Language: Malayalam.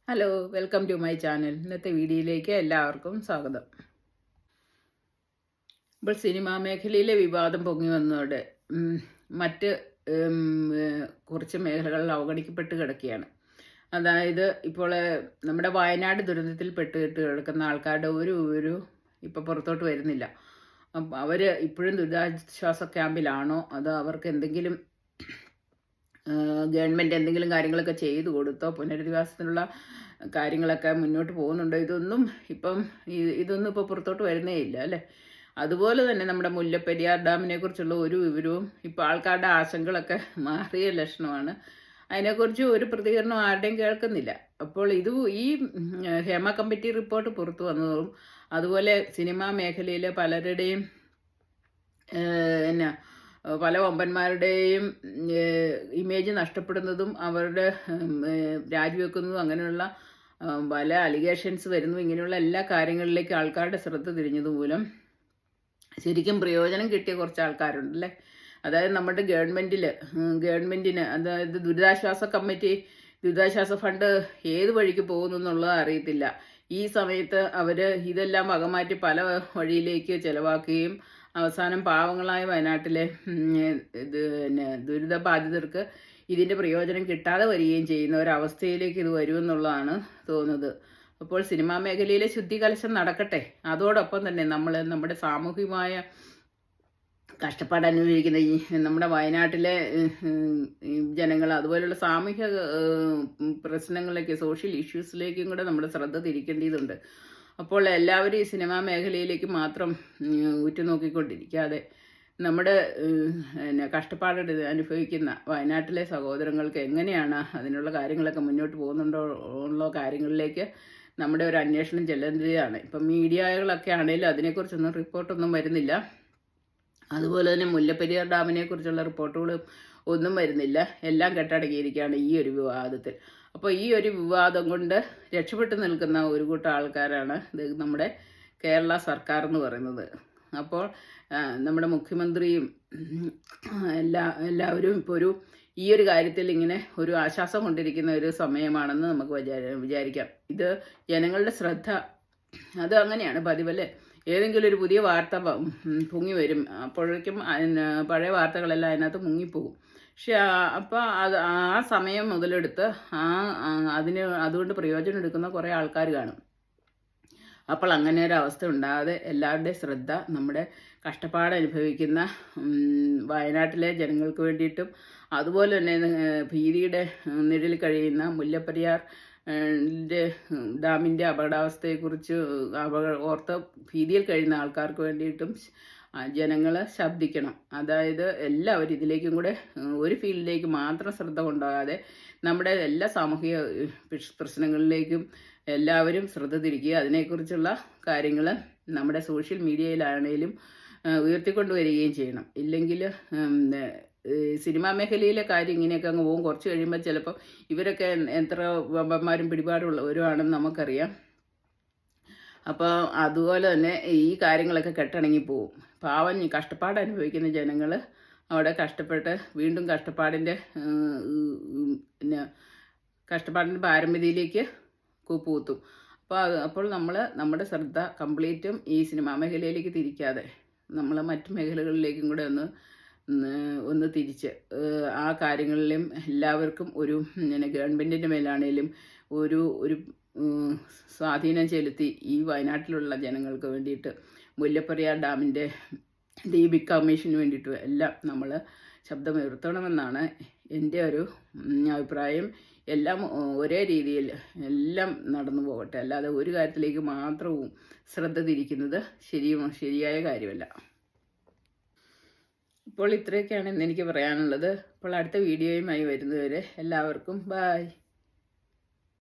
Hello, welcome to my channel. ഇന്നത്തെ വീഡിയോയിലേക്ക് എല്ലാവർക്കും സ്വാഗതം. ഇപ്പോൾ സിനിമാ മേഖലയിലെ വിവാദം പൊങ്ങി വന്നതോടെ മറ്റ് കുറച്ച് മേഖലകൾ അവഗണിക്കപ്പെട്ട് കിടക്കുകയാണ്. അതായത് ഇപ്പോൾ നമ്മുടെ വയനാട് ദുരന്തത്തിൽ പെട്ടുകെട്ട് കിടക്കുന്ന ആൾക്കാരുടെ ഒരു ഇപ്പോൾ പുറത്തോട്ട് വരുന്നില്ല. അപ്പം അവർ ഇപ്പോഴും ദുരിതാശ്വാസ ക്യാമ്പിലാണോ, അതോ അവർക്ക് എന്തെങ്കിലും ഗവൺമെൻറ് എന്തെങ്കിലും കാര്യങ്ങളൊക്കെ ചെയ്തു കൊടുത്തോ, പുനരധിവാസത്തിനുള്ള കാര്യങ്ങളൊക്കെ മുന്നോട്ട് പോകുന്നുണ്ടോ, ഇതൊന്നും ഇപ്പോൾ പുറത്തോട്ട് വരുന്നേ ഇല്ല അല്ലേ. അതുപോലെ തന്നെ നമ്മുടെ മുല്ലപ്പെരിയാർ ഡാമിനെ കുറിച്ചുള്ള ഒരു വിവരവും ഇപ്പോൾ ആൾക്കാരുടെ ആശങ്കകളൊക്കെ മാറിയ ലക്ഷണമാണ്. അതിനെക്കുറിച്ച് ഒരു പ്രതികരണം ആരുടെയും കേൾക്കുന്നില്ല. അപ്പോൾ ഈ ഹേമ കമ്മിറ്റി റിപ്പോർട്ട് പുറത്തു വന്നതും അതുപോലെ സിനിമാ മേഖലയിലെ പലരുടെയും പല വമ്പന്മാരുടെയും ഇമേജ് നഷ്ടപ്പെടുന്നതും അവരുടെ രാജിവെക്കുന്നതും അങ്ങനെയുള്ള പല അലിഗേഷൻസ് വരുന്നു. ഇങ്ങനെയുള്ള എല്ലാ കാര്യങ്ങളിലേക്ക് ആൾക്കാരുടെ ശ്രദ്ധ തിരിഞ്ഞതുമൂലം ശരിക്കും പ്രയോജനം കിട്ടിയ കുറച്ച് ആൾക്കാരുണ്ടല്ലേ. അതായത് നമ്മുടെ ഗവൺമെൻറ്റിന് അതായത് ദുരിതാശ്വാസ ഫണ്ട് ഏത് വഴിക്ക് പോകുന്നു എന്നുള്ളത് അറിയത്തില്ല. ഈ സമയത്ത് അവർ ഇതെല്ലാം വകമാറ്റി പല വഴിയിലേക്ക് ചിലവാക്കുകയും അവസാനം പാവങ്ങളായ വയനാട്ടിലെ ദുരിതബാധിതർക്ക് ഇതിൻ്റെ പ്രയോജനം കിട്ടാതെ വരികയും ചെയ്യുന്ന ഒരവസ്ഥയിലേക്ക് ഇത് വരുമെന്നുള്ളതാണ് തോന്നുന്നത്. അപ്പോൾ സിനിമാ മേഖലയിലെ ശുദ്ധികലശം നടക്കട്ടെ. അതോടൊപ്പം തന്നെ നമ്മുടെ സാമൂഹികമായ കഷ്ടപ്പാട് അനുഭവിക്കുന്ന ഈ നമ്മുടെ വയനാട്ടിലെ ജനങ്ങൾ അതുപോലെയുള്ള സാമൂഹിക പ്രശ്നങ്ങളിലേക്ക്, സോഷ്യൽ ഇഷ്യൂസിലേക്കും കൂടെ നമ്മുടെ ശ്രദ്ധ തിരിക്കേണ്ടതുണ്ട്. അപ്പോൾ എല്ലാവരും ഈ സിനിമാ മേഖലയിലേക്ക് മാത്രം ഉറ്റുനോക്കിക്കൊണ്ടിരിക്കാതെ നമ്മുടെ കഷ്ടപ്പാട് അനുഭവിക്കുന്ന വയനാട്ടിലെ സഹോദരങ്ങൾക്ക് എങ്ങനെയാണ് അതിനുള്ള കാര്യങ്ങളൊക്കെ മുന്നോട്ട് പോകുന്നുണ്ടോ ഉള്ള കാര്യങ്ങളിലേക്ക് നമ്മുടെ ഒരു അന്വേഷണം ചെല്ലേണ്ടതാണ്. ഇപ്പം മീഡിയകളൊക്കെ ആണെങ്കിലും അതിനെക്കുറിച്ചൊന്നും റിപ്പോർട്ടൊന്നും വരുന്നില്ല. അതുപോലെ തന്നെ മുല്ലപ്പെരിയാർ ഡാമിനെ കുറിച്ചുള്ള റിപ്പോർട്ടുകളും ഒന്നും വരുന്നില്ല. എല്ലാം കെട്ടടങ്ങിയിരിക്കുകയാണ് ഈ ഒരു വിവാദത്തിൽ. അപ്പോൾ ഈ ഒരു വിവാദം കൊണ്ട് രക്ഷപ്പെട്ടു നിൽക്കുന്ന ഒരു കൂട്ടം ആൾക്കാരാണ് നമ്മുടെ കേരള സർക്കാർ എന്ന് പറയുന്നത്. അപ്പോൾ നമ്മുടെ മുഖ്യമന്ത്രിയും എല്ലാവരും ഇപ്പോൾ ഈ ഒരു കാര്യത്തിൽ ഇങ്ങനെ ഒരു ആശ്വാസം കൊണ്ടിരിക്കുന്ന ഒരു സമയമാണെന്ന് നമുക്ക് വിചാരിക്കാം. ഇത് ജനങ്ങളുടെ ശ്രദ്ധ അത് അങ്ങനെയാണ് പതിവല്ലേ. ഏതെങ്കിലും ഒരു പുതിയ വാർത്ത പൊങ്ങി വരും, അപ്പോഴേക്കും പഴയ വാർത്തകളെല്ലാം അതിനകത്ത് മുങ്ങിപ്പോകും. പക്ഷെ അപ്പോൾ ആ സമയം മുതലെടുത്ത് അതുകൊണ്ട് പ്രയോജനം എടുക്കുന്ന കുറേ ആൾക്കാർ കാണും. അപ്പോൾ അങ്ങനെ ഒരു അവസ്ഥ ഉണ്ടാകാതെ എല്ലാവരുടെയും ശ്രദ്ധ നമ്മുടെ കഷ്ടപ്പാട് അനുഭവിക്കുന്ന വയനാട്ടിലെ ജനങ്ങൾക്ക് വേണ്ടിയിട്ടും അതുപോലെ തന്നെ ഭീതിയുടെ നിഴലിൽ കഴിയുന്ന മുല്ലപ്പെരിയാർ ഡാമിൻ്റെ അപകടാവസ്ഥയെക്കുറിച്ച് ഓർത്ത് ഭീതിയിൽ കഴിയുന്ന ആൾക്കാർക്ക് വേണ്ടിയിട്ടും ജനങ്ങൾ ശബ്ദിക്കണം. അതായത് എല്ലാവരും ഇതിലേക്കും കൂടെ ഒരു ഫീൽഡിലേക്ക് മാത്രം ശ്രദ്ധ കൊണ്ടുപോകാതെ നമ്മുടെ എല്ലാ സാമൂഹിക പ്രശ്നങ്ങളിലേക്കും എല്ലാവരും ശ്രദ്ധ തിരിക്കുക. അതിനെക്കുറിച്ചുള്ള കാര്യങ്ങൾ നമ്മുടെ സോഷ്യൽ മീഡിയയിലാണെങ്കിലും ഉയർത്തിക്കൊണ്ടുവരികയും ചെയ്യണം. ഇല്ലെങ്കിൽ സിനിമാ മേഖലയിലെ കാര്യം ഇങ്ങനെയൊക്കെ അങ്ങ് പോകും. കുറച്ച് കഴിയുമ്പോൾ ചിലപ്പോൾ ഇവരൊക്കെ എത്ര വമ്പന്മാരും പിടിപാടുള്ളവരുമാണെന്ന് നമുക്കറിയാം. അപ്പോൾ അതുപോലെ തന്നെ ഈ കാര്യങ്ങളൊക്കെ കെട്ടണങ്ങി പോവും. പാവം കഷ്ടപ്പാട് അനുഭവിക്കുന്ന ജനങ്ങൾ അവിടെ കഷ്ടപ്പെട്ട് വീണ്ടും കഷ്ടപ്പാടിൻ്റെ പാരമ്പര്യത്തിലേക്ക് കൂപ്പുകുത്തും. അപ്പോൾ നമ്മുടെ ശ്രദ്ധ കംപ്ലീറ്റും ഈ സിനിമാ മേഖലയിലേക്ക് തിരിക്കാതെ നമ്മൾ മറ്റു മേഖലകളിലേക്കും കൂടെ ഒന്ന് തിരിച്ച് ആ കാര്യങ്ങളിലും എല്ലാവർക്കും ഒരു ഗവൺമെൻറ്റിൻ്റെ മേലാണേലും ഒരു സ്വാധീനം ചെലുത്തി ഈ വയനാട്ടിലുള്ള ജനങ്ങൾക്ക് വേണ്ടിയിട്ട് മുല്ലപ്പെരിയാർ ഡാമിൻ്റെ ദീപിക കമ്മീഷന് വേണ്ടിയിട്ടും എല്ലാം നമ്മൾ ശബ്ദമുയർത്തണമെന്നാണ് എൻ്റെ ഒരു അഭിപ്രായം. എല്ലാം ഒരേ രീതിയിൽ എല്ലാം നടന്നു പോകട്ടെ, അല്ലാതെ ഒരു കാര്യത്തിലേക്ക് മാത്രവും ശ്രദ്ധ തിരിക്കുന്നത് ശരിയായ കാര്യമല്ല. ഇപ്പോൾ ഇത്രയൊക്കെയാണ് ഇന്ന് എനിക്ക് പറയാനുള്ളത്. അപ്പോൾ അടുത്ത വീഡിയോയുമായി വരുന്നവരെ എല്ലാവർക്കും ബായ്.